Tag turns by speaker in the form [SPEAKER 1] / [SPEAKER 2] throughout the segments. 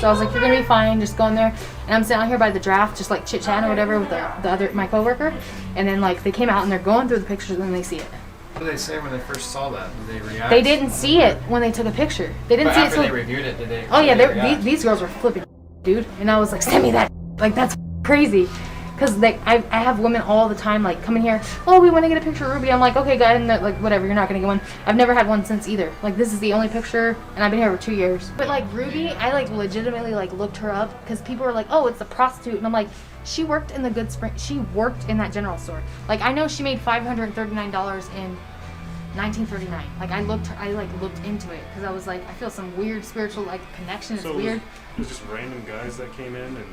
[SPEAKER 1] So I was like, you're gonna be fine, just go in there. And I'm sitting out here by the draft, just like chit-chatting or whatever with my coworker. And then like they came out and they're going through the pictures and then they see it.
[SPEAKER 2] What did they say when they first saw that? Did they react?
[SPEAKER 1] They didn't see it when they took a picture. They didn't see it.
[SPEAKER 2] After they reviewed it, did they?
[SPEAKER 1] Oh yeah, these girls were flipping, dude. And I was like, send me that. Like that's crazy. Because like I have women all the time like coming here, oh, we want to get a picture of Ruby. I'm like, okay, go ahead, and like whatever, you're not gonna get one. I've never had one since either. Like this is the only picture, and I've been here for 2 years. But like Ruby, I like legitimately like looked her up because people were like, oh, it's a prostitute, and I'm like, she worked in the Goodsprings. She worked in that general store. Like I know she made $539 in 1939. Like I looked into it because I was like, I feel some weird spiritual like connection. It's weird.
[SPEAKER 3] It was just random guys that came in and.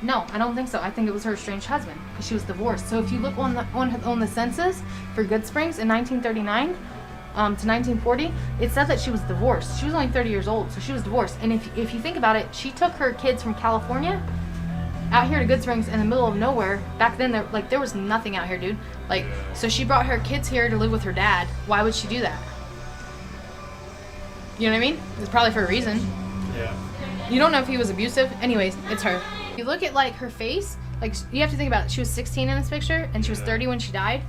[SPEAKER 1] No, I don't think so. I think it was her estranged husband because she was divorced. So if you look on the census for Goodsprings in 1939 to 1940, it said that she was divorced. She was only 30 years old, so she was divorced. And if you think about it, she took her kids from California out here to Goodsprings in the middle of nowhere. Back then, there was nothing out here, dude. Like, so she brought her kids here to live with her dad. Why would she do that? You know what I mean? It's probably for a reason.
[SPEAKER 3] Yeah.
[SPEAKER 1] You don't know if he was abusive. Anyways, it's her. You look at like her face, like you have to think about it. She was 16 in this picture and she was 30 when she died.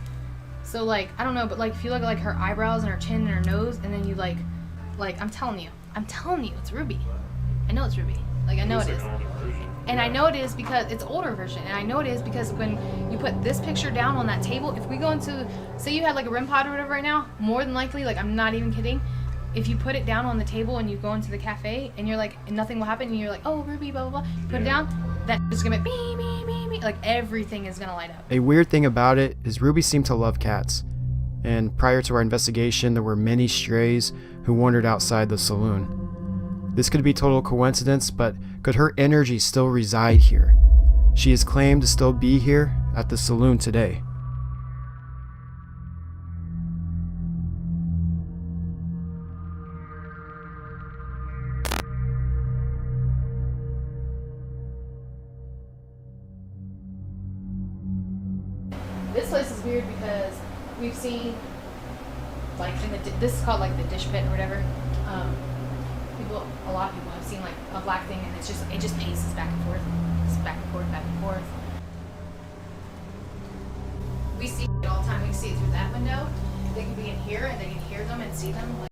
[SPEAKER 1] So like, I don't know, but like if you look at like her eyebrows and her chin and her nose, and then you like I'm telling you, it's Ruby. I know it's Ruby. Like I know it is. And I know it is because it's older version. And I know it is because when you put this picture down on that table, if we go into, say you had like a REM pod or whatever right now, more than likely, like I'm not even kidding, if you put it down on the table and you go into the cafe and you're like, and nothing will happen, and you're like, oh, Ruby, blah, blah, blah, put it down, that is gonna be beep, beep, beep, beep, like everything is gonna light up.
[SPEAKER 4] A weird thing about it is Ruby seemed to love cats. And prior to our investigation, there were many strays who wandered outside the saloon. This could be total coincidence, but could her energy still reside here? She is claimed to still be here at the saloon today.
[SPEAKER 1] This place is weird because we've seen, like, this is called like the dish pit or whatever. A lot of people have seen like a black thing, and it just paces back and forth, just back and forth, back and forth. We see it all the time. We see it through that window. They can be in here, and they can hear them and see them.